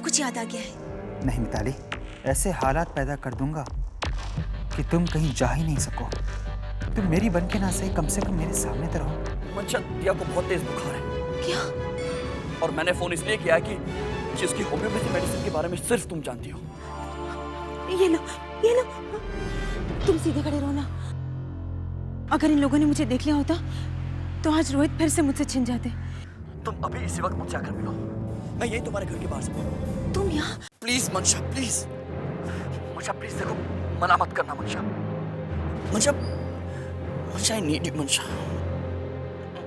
कुछ याद आ गया है। नहीं मिताली, ऐसे हालात पैदा कर दूंगा कि तुम कहीं जा ही नहीं सको। तुम मेरी बन के ना सही, कम से कम मेरे सामने तो रहो। मंशा, दिया को बहुत तेज बुखार है। क्या? और मैंने फोन इसलिए किया कि जिसकी होम्योपैथी मेडिसिन के बारे में सिर्फ तुम जानती हो। ये लो, ये लो। तुम सीधे खड़े रहो ना। अगर इन लोगों ने मुझे देख लिया होता तो आज रोहित फिर से मुझसे छिन जाते। तुम अभी इसी वक्त मुझसे आकर मिलो। मैं यही तुम्हारे घर के बाहर से बोल रहा हूँ। तुम यहाँ? प्लीज मंशा, प्लीज मंशा, प्लीज देखो, मना मत करना मंशा। मंशा, मंशा, आई नीड यू मंशा।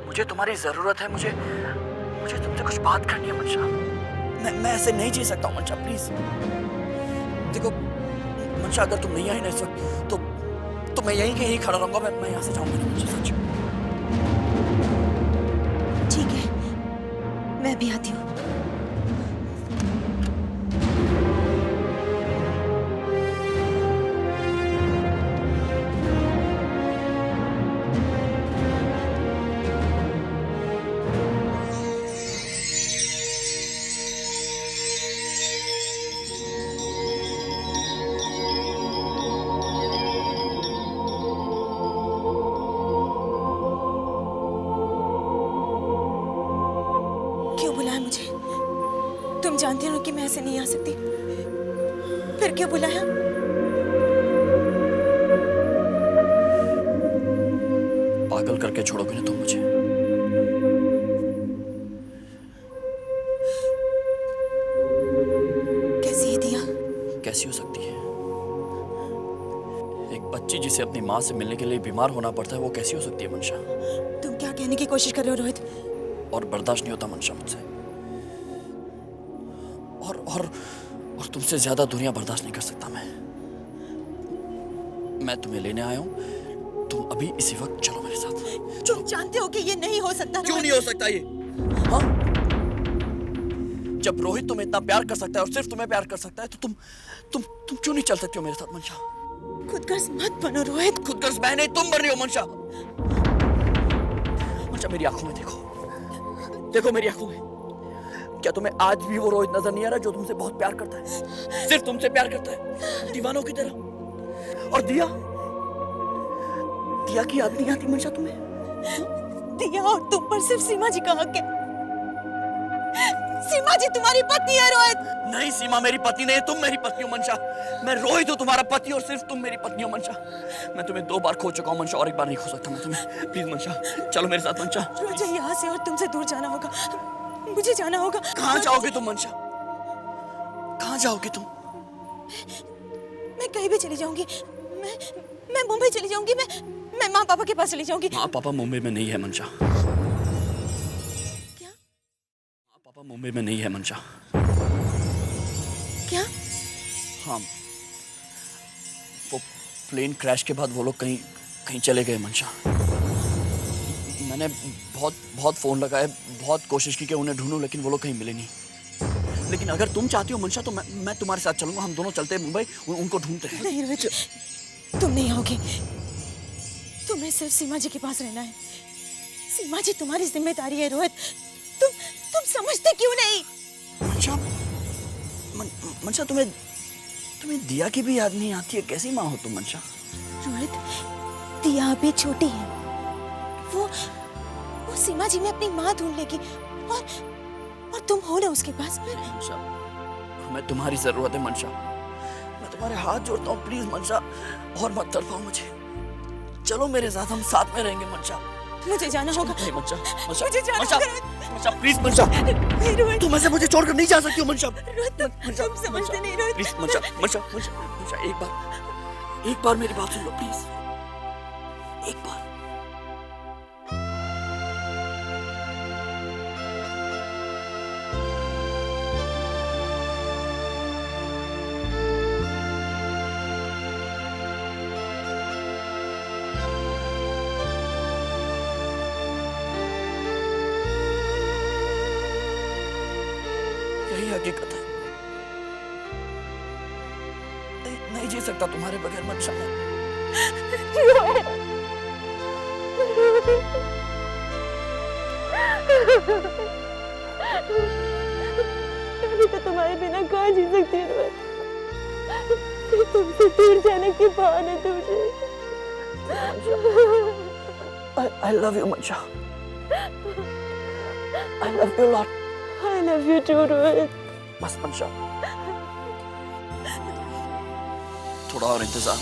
मुझे तुम्हारी जरूरत है। मुझे तुमसे कुछ बात करनी है मंशा। मैं ऐसे नहीं जी सकता हूँ मंशा, प्लीज। देखो मंशा, अगर तुम नहीं आई ना इस वक्त तो मैं यहीं कहीं खड़ा रहूंगा। मैं यहाँ से जाऊंगा नहीं मंशा, सच। ठीक है, मैं भी आती हूँ। क्यों बुलाया मुझे? तुम जानते हो कि मैं ऐसे नहीं आ सकती। फिर क्यों बुलाया? पागल करके छोड़ोगे ना तुम मुझे? कैसी है दिया? कैसी हो सकती है? एक बच्ची जिसे अपनी माँ से मिलने के लिए बीमार होना पड़ता है, वो कैसी हो सकती है मंशा? तुम क्या कहने की कोशिश कर रहे हो रोहित? और बर्दाश्त नहीं होता मंशा मुझसे। और तुमसे ज्यादा दुनिया बर्दाश्त नहीं कर सकता मैं तुम्हें लेने आया हूँ। तुम अभी इसी वक्त चलो मेरे साथ। तुम जानते हो कि ये नहीं हो सकता। क्यों नहीं हो सकता ये? हाँ? जब रोहित तुम्हें इतना प्यार कर सकता है और सिर्फ तुम्हें प्यार कर सकता है, तो तुम क्यों नहीं चल सकती हो मेरे साथ मंशा? खुदगर्ज मत बनो रोहित। खुदगर्ज मैं नहीं, तुम बन रही हो मंशा। मंशा, मेरी आंखों में देखो, देखो मेरी आंखों में। क्या तुम्हें आज भी वो रोहित नजर नहीं आ रहा जो तुमसे बहुत प्यार करता है, सिर्फ तुमसे प्यार करता है, दीवानों की तरह? और दिया की याद नहीं आती मंशा तुम्हें? दिया और तुम पर सिर्फ सीमा जी का हक है। सीमा जी तुम्हारी पत्नी है रोहित। नहीं, सीमा मेरी पत्नी नहीं है, तुम मेरी पत्नी हो मंशा। मैं रोहित हूँ तुम्हारा पति और सिर्फ तुम मेरी पत्नी हो मंशा। मैं तुम्हें 2 बार खो चुका हूँ मंशा, और एक बार नहीं खो सकता मैं तुम्हें। प्लीज मंशा, चलो मेरे साथ मंशा। मुझे यहाँ से और तुमसे दूर जाना होगा। मुझे जाना होगा। कहाँ जाओगे तुम मंशा? कहाँ जाओगे तुम? मैं कहीं भी चली जाऊंगी। मैं मुंबई चली जाऊंगी। मैं माँ पापा के पास चली जाऊंगी। माँ पापा मुंबई में नहीं है मंशा। क्या? माँ पापा मुंबई में नहीं है मंशा। क्या? हाँ, वो प्लेन क्रैश के बाद वो लोग कहीं चले गए मंशा। मैंने बहुत फोन लगाए, बहुत कोशिश की कि उन्हें ढूंढूं, लेकिन वो लोग कहीं मिले नहीं। लेकिन अगर तुम चाहती हो मंशा तो मैं तुम्हारे साथ चलूंगा। हम दोनों चलते हैं मुंबई, उनको ढूंढते हैं। नहीं रोहित, तुम नहीं आओगे। तुम्हें सिर्फ सीमा जी के पास रहना है। सीमा जी तुम्हारी जिम्मेदारी है रोहित। तुम समझते क्यों नहीं? मंशा, तुम्हें दिया की भी याद नहीं आती है? कैसी माँ हो तुम मंशा? रोहित, दिया अभी छोटी है। वो सीमा जी में अपनी माँ ढूंढ लेगी और तुम हो ना उसके पास। मंशा, हमें तुम्हारी जरूरत है मंशा। मैं तुम्हारे हाथ जोड़ता हूँ, प्लीज मंशा, और मत तड़पाओ मुझे। चलो मेरे साथ, हम साथ में रहेंगे मंशा। मुझे जाना होगा। नहीं मंशा, मुझे जाना होगा। मंशा, प्लीज मंशा। नहीं रोहित, तुम ऐसे मुझे छोड़कर नहीं जा सकती हो मंशा। रोहित, तुम समझते नहीं रोहित। प्लीज मंशा, एक बार मेरी बात सुन लो प्लीज, एक बार। यही हकीकत है। नहीं जी सकता तुम्हारे बगैर मंशा। तो तुम्हारी तुम्हारे बिना कहाँ जी सकती हूँ रोहित। तुमसे दूर जाने की बहाने तुझे। I love you, Mansha. I love you a lot. I love you too, Rohit. बस मंशा, थोड़ा और इंतजार।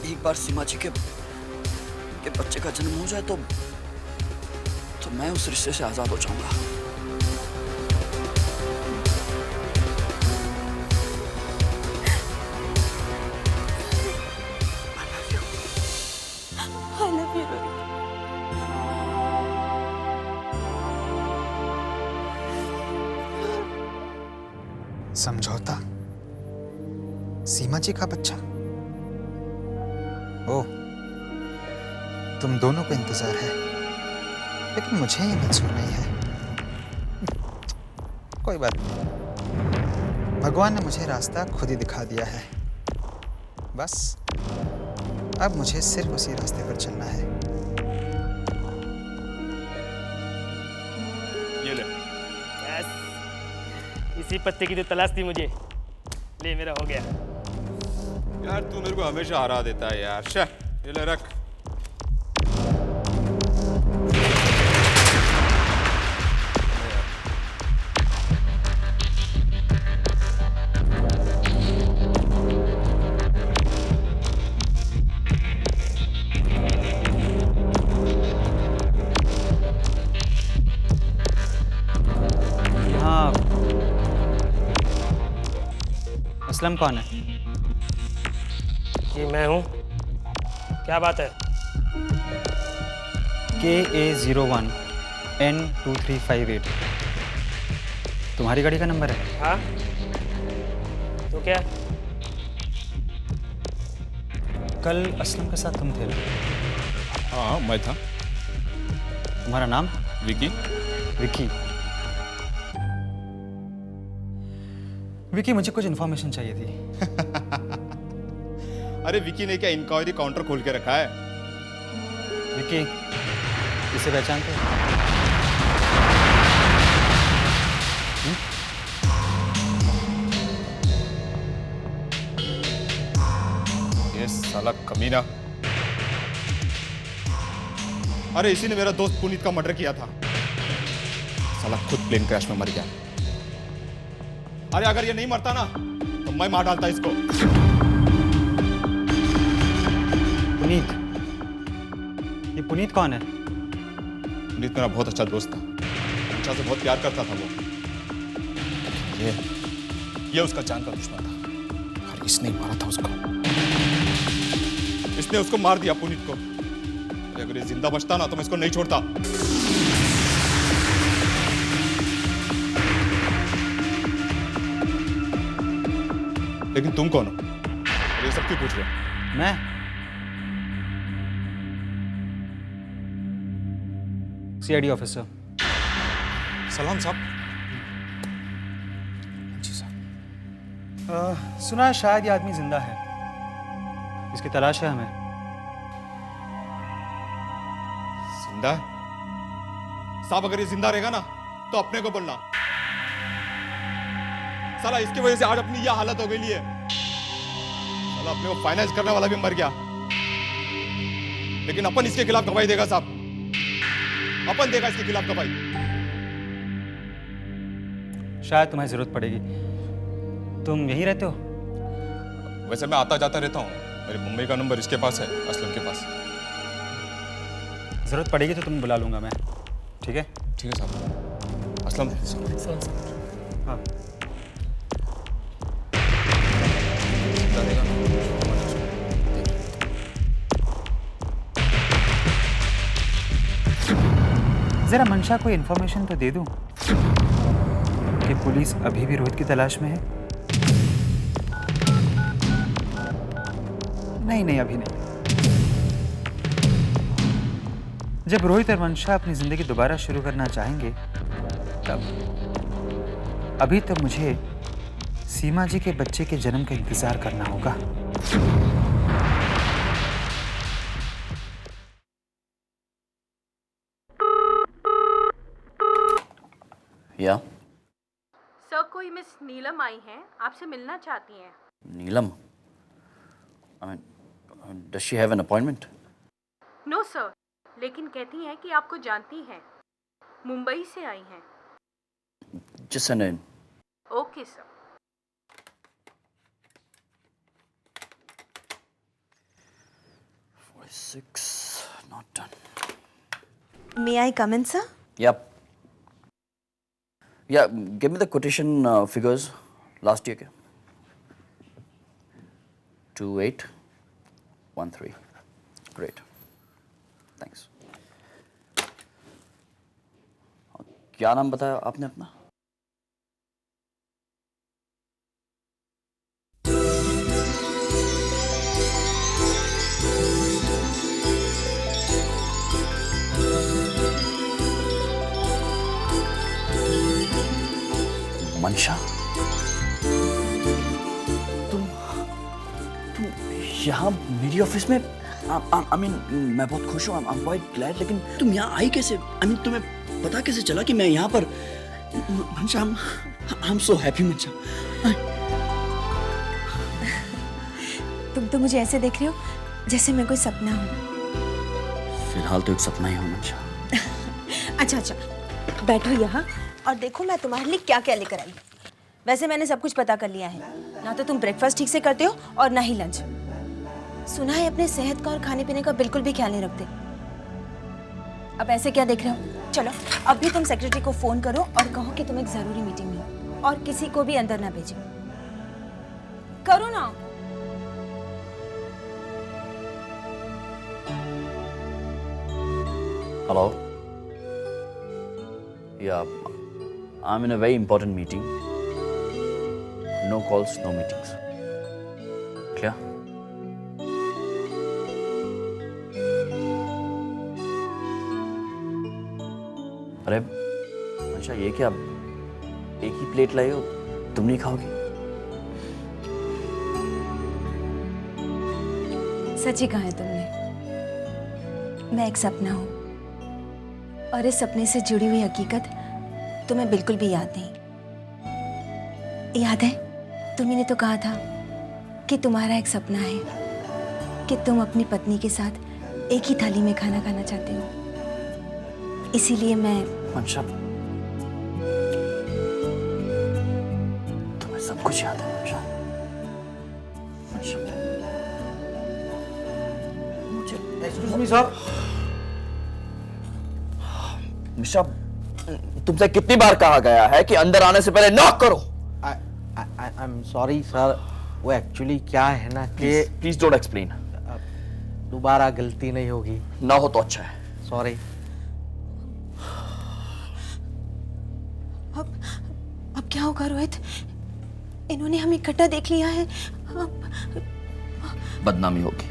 एक बार सीमा जी के बच्चे का जन्म हो जाए तो मैं उस रिश्ते से आजाद हो जाऊंगा। I love you, Rohit. समझौता? सीमा जी का बच्चा? ओह, तुम दोनों को इंतजार है, लेकिन मुझे ये मंजूर नहीं है। कोई बात नहीं, भगवान ने मुझे रास्ता खुद ही दिखा दिया है। बस अब मुझे सिर्फ उसी रास्ते पर चलना है। ये ले। बस इसी पत्ते की तो तलाश थी मुझे। ले, मेरा हो गया। यार तू मेरे को हमेशा हरा देता है यार। ये ले रख। यहाँ असलम कौन है? ये मैं हूँ। क्या बात है? KA01 N2358 तुम्हारी गाड़ी का नंबर है? हाँ, तो क्या? कल असलम के साथ तुम थे ना? हाँ मैं था। तुम्हारा नाम? विकी। विकी। विकी, मुझे कुछ इन्फॉर्मेशन चाहिए थी। अरे विकी ने क्या इंक्वायरी काउंटर खोल के रखा है? विकी, इसे पहचानते हो? ये साला कमीना। अरे इसी ने मेरा दोस्त पुनीत का मर्डर किया था। साला खुद प्लेन क्रैश में मर गया। अरे अगर ये नहीं मरता ना तो मैं मार डालता इसको। पुनीत? ये पुनीत कौन है? पुनीत मेरा बहुत अच्छा दोस्त था। अच्छा से बहुत प्यार करता था वो। ये उसका जान का दुश्मन था और इसने ही मारा था उसको। इसने उसको मार दिया पुनीत को। अगर ये जिंदा बचता ना तो मैं इसको नहीं छोड़ता। लेकिन तुम कौन हो? ये सब क्यों पूछ रहे हो? मैं? CID officer. सलाम साहब। जी साहब। सुना है शायद ये आदमी जिंदा है। इसकी तलाश है हमें। जिंदा है? साहब अगर ये जिंदा रहेगा ना तो अपने को बोलना। साला इसकी वजह से आज अपनी यह हालत हो गई है। साला अपने को फाइनेंस करने वाला भी मर गया। लेकिन अपन इसके खिलाफ गवाही देगा साहब। अपन देगा इसके खिलाफ गवाही। शायद तुम्हें जरूरत पड़ेगी। तुम यहीं रहते हो? वैसे मैं आता जाता रहता हूँ। मेरे मुंबई का नंबर इसके पास है, असलम के पास। जरूरत पड़ेगी तो तुम बुला लूंगा मैं। ठीक है? ठीक है साहब। असलम। हाँ। जरा मंशा को इन्फॉर्मेशन तो दे दूं कि पुलिस अभी भी रोहित की तलाश में है। नहीं, अभी नहीं। जब रोहित और मंशा अपनी जिंदगी दोबारा शुरू करना चाहेंगे तब। अभी तो मुझे सीमा जी के बच्चे के जन्म का इंतजार करना होगा। या कोई मिस नीलम आई हैं, आपसे मिलना चाहती हैं। Neelam? I mean, does she have an appointment? No sir, लेकिन कहती हैं कि आपको जानती हैं। मुंबई से आई हैं। Just send her in. Okay sir. Six, not done. May I come in, sir? Yep. Yeah, give me the quotation figures last year. 2813. Great. Thanks. क्या नाम बताया आपने अपना? मंशा, तुम यहाँ मेरी ऑफिस में? I mean, मैं बहुत खुश हूँ, I'm quite glad, लेकिन तुम यहाँ आई कैसे? I mean, तुम्हें पता कैसे चला कि मैं यहाँ पर? मंशा, I'm so happy, मंशा। तुम तो मुझे ऐसे देख रहे हो जैसे मैं कोई सपना हूँ। फिलहाल तो एक सपना ही हूँ मंशा। अच्छा, बैठो यहाँ और देखो मैं तुम्हारे लिए क्या क्या लेकर आई। वैसे मैंने सब कुछ पता कर लिया है। ना तो तुम ब्रेकफास्ट ठीक से करते हो और ना ही लंच। सुना है अपने सेहत का और खाने पीने का बिल्कुल भी ख्याल नहीं रखते। अब ऐसे क्या देख रहे हो? चलो अभी तुम सेक्रेटरी को फोन करो और कहो कि तुम एक जरूरी मीटिंग में हो और किसी को भी अंदर ना भेजो। करो ना। Hello? Yeah, I'm in a very important meeting. No calls, no meetings. Clear? अरे अच्छा, ये क्या एक ही प्लेट लाई हो? तुम नहीं खाओगी? सच ही कहा है तुमने। मैं एक सपना हूँ और इस सपने से जुड़ी हुई हकीकत तुम्हें बिल्कुल भी याद नहीं। याद है तुम्ही ने तो कहा था कि तुम्हारा एक सपना है कि तुम अपनी पत्नी के साथ एक ही थाली में खाना खाना चाहते हो। इसीलिए मैं मंशा, तुम्हें सब कुछ याद है मंशा। मुझे एक्सक्यूज मी सर। मिश्रा, तुमसे कितनी बार कहा गया है कि अंदर आने से पहले नॉक करो? आई एम सॉरी सर, वो एक्चुअली क्या है ना कि प्लीज डोंट एक्सप्लेन। दोबारा गलती नहीं होगी। ना हो तो अच्छा है। सॉरी। अब क्या होगा रोहित? इन्होंने हमें इकट्ठा देख लिया है। बदनामी होगी।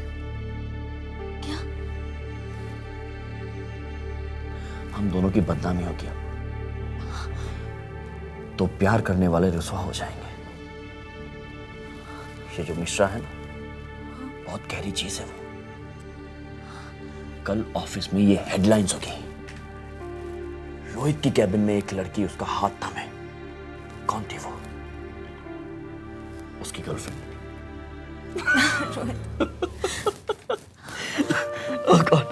क्या? हम दोनों की बदनामी होगी। तो प्यार करने वाले रुसवा हो जाएंगे। ये जो मिश्रा है ना, बहुत गहरी चीज है वो। कल ऑफिस में ये हेडलाइंस होगी। रोहित की कैबिन में एक लड़की उसका हाथ थामे। कौन थी वो? उसकी गर्लफ्रेंड। ओह गॉड।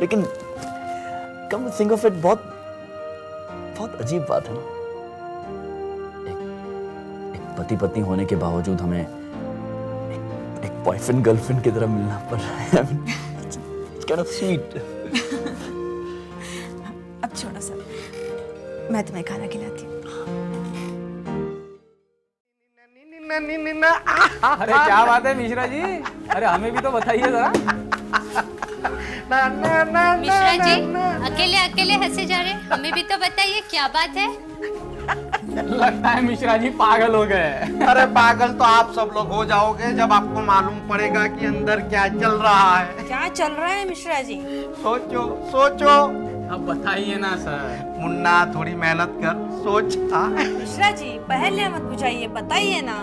लेकिन कम थिंक ऑफ इट, बहुत अजीब बात है ना। एक पति पत्नी होने के बावजूद हमें एक बॉयफ्रेंड गर्लफ्रेंड की तरह मिलना पड़ रहा है। It's kind of sweet. अब छोड़ो सब, मैं तुम्हें खाना खिलाती हूँ। अरे क्या बात है मिश्रा जी? अरे हमें भी तो बताइए जरा। मिश्रा जी अकेले अकेले हंसे जा रहे, हमें भी तो बताइए क्या बात है? लगता है मिश्रा जी पागल हो गए। अरे पागल तो आप सब लोग हो जाओगे जब आपको मालूम पड़ेगा कि अंदर क्या चल रहा है। क्या चल रहा है मिश्रा जी? सोचो सोचो। अब बताइए ना सर। मुन्ना थोड़ी मेहनत कर, सोच। मिश्रा जी पहले मत बुझाइए, बताइए ना।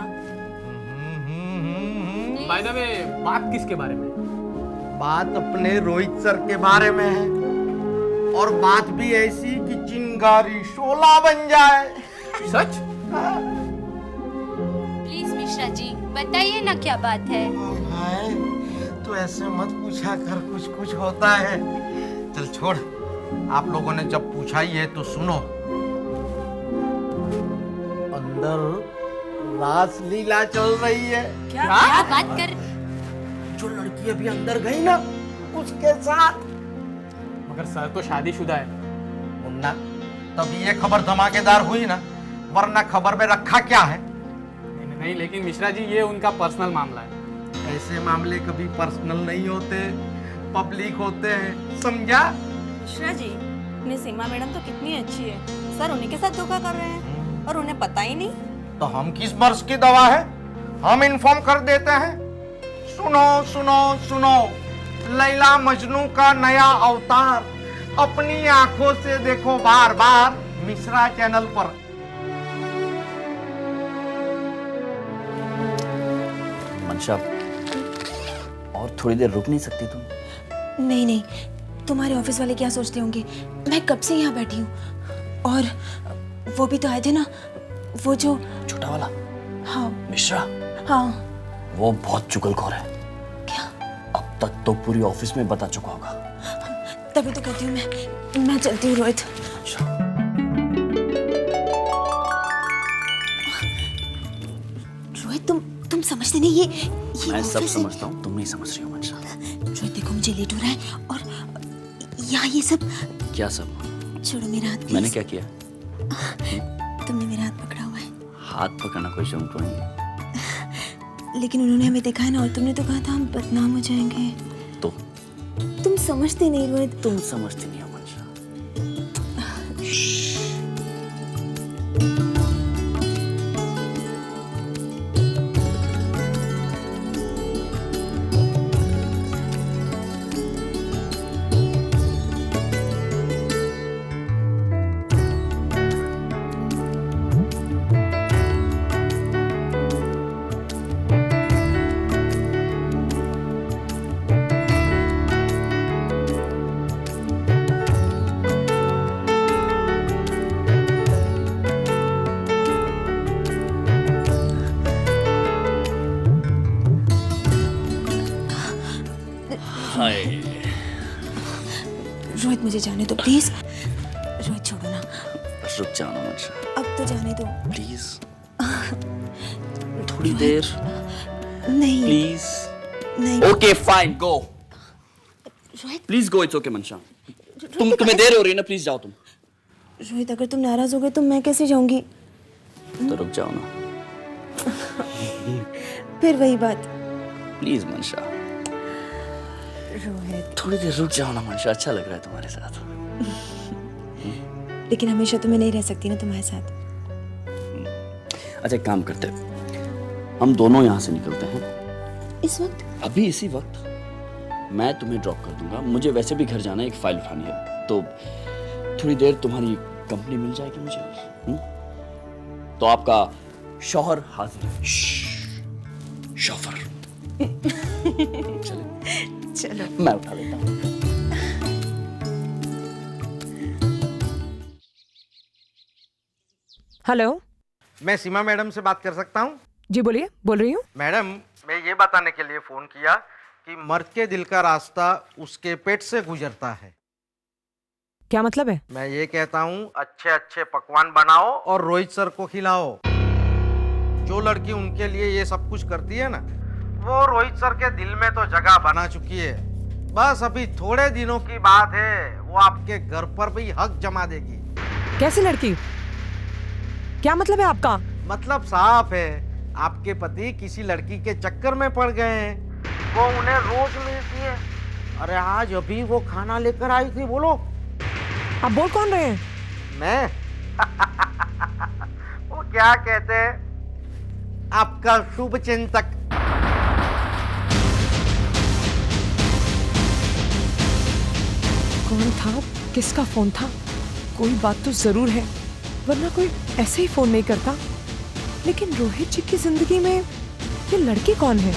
बाय द वे, बात किसके बारे में? बात अपने रोहित सर के बारे में है, और बात भी ऐसी कि चिंगारी शोला बन जाए। सच? मिश्रा जी, बताइए ना क्या बात है। भाई तू ऐसे मत पूछा कर, कुछ कुछ होता है। चल छोड़, आप लोगों ने जब पूछा ही है तो सुनो। अंदर रासलीला चल रही है। क्या बात कर? जो लड़की अभी अंदर गई ना, उसके साथ। मगर सर तो शादीशुदा है। मुन्ना, तभी ये खबर धमाकेदार हुई ना, वरना खबर में रखा क्या है? नहीं, लेकिन मिश्रा जी ये उनका पर्सनल मामला है। ऐसे मामले कभी पर्सनल नहीं होते, पब्लिक होते हैं, समझा? मिश्रा जी, अपनी सीमा मैडम तो कितनी अच्छी है, सर उन्हीं के साथ धोखा कर रहे हैं और उन्हें पता ही नहीं। तो हम किस बर्स की दवा है, हम इन्फॉर्म कर देते हैं। सुनो सुनो सुनो, लैला मजनू का नया अवतार अपनी आंखों से देखो बार बार मिश्रा चैनल पर। मंशा, और थोड़ी देर रुक नहीं सकती तुम? नहीं नहीं, तुम्हारे ऑफिस वाले क्या सोचते होंगे, मैं कब से यहाँ बैठी हूँ। और वो भी तो आए थे ना, वो जो छोटा वाला। हाँ मिश्रा। हाँ। वो बहुत चुगलखोर है। क्या? अब तक तो पूरी ऑफिस में बता चुका होगा। तभी तो कहती हूँ मैं चलती हूँ रोहित। रोहित तुम समझते नहीं, ये मैं सब समझता हूँ, तुम नहीं समझ रही हो मंशा। रोहित देखो, मुझे लेट हो रहा है और यहाँ ये सब। क्या सब? छोड़ो मेरा हाथ। मैंने क्या किया? तुमने मेरा हाथ पकड़ा हुआ है। हाथ पकड़ना कोई जुर्म तो नहीं है। लेकिन उन्होंने हमें देखा है ना, और तुमने तो कहा था हम बदनाम हो जाएंगे। तो तुम समझते नहीं रोहित। तुम समझती नहीं हो मंशा। रोहित मुझे जाने दो प्लीज। रोहित छोड़ो ना। रुक जाओ ना मंशा। अब तो जाने दो प्लीज। थोड़ी देर। नहीं प्लीज। नहीं। Okay fine, go. Rohit please go, it's okay मंशा। तुम्हें देर हो रही है ना, प्लीज जाओ तुम। रोहित अगर तुम नाराज हो गए तो मैं कैसे जाऊंगी? तो रुक जाओ ना। फिर वही बात। प्लीज मंशा। रोहित थोड़ी देर रुक जाओ ना मंशा, अच्छा लग रहा है तुम्हारे साथ। लेकिन हमेशा तो मैं नहीं रह सकती ना तुम्हारे साथ। अच्छा एक काम करते हैं, हम दोनों यहाँ से निकलते हैं इस वक्त? अभी इसी वक्त। मैं तुम्हें ड्रॉप कर दूंगा, मुझे वैसे भी घर जाना है, एक फाइल उठानी है, तो थोड़ी देर तुम्हारी कंपनी मिल जाएगी मुझे। तो आपका शौहर हाजिर है। शौहर। चलो मैं उठा लेता हूँ। हेलो, मैं सीमा मैडम से बात कर सकता हूँ? जी बोलिए, बोल रही हूँ। मैडम, मैं ये बताने के लिए फोन किया कि मर्द के दिल का रास्ता उसके पेट से गुजरता है। क्या मतलब है? मैं ये कहता हूँ, अच्छे अच्छे पकवान बनाओ और रोहित सर को खिलाओ। जो लड़की उनके लिए ये सब कुछ करती है ना, वो रोहित सर के दिल में तो जगह बना चुकी है। बस अभी थोड़े दिनों की बात है, वो आपके घर पर भी हक जमा देगी। कैसी लड़की? क्या मतलब है आपका? मतलब साफ है, आपके पति किसी लड़की के चक्कर में पड़ गए हैं। वो उन्हें रोज मिलती है। अरे आज अभी वो खाना लेकर आई थी। बोलो। आप बोल कौन रहे हैं? मैं? वो क्या कहते हैं, आपका शुभ चिंतक। कौन था? किसका फोन था? कोई बात तो जरूर है, वरना कोई ऐसे ही फोन नहीं करता। लेकिन रोहित जी की जिंदगी में ये लड़की कौन है?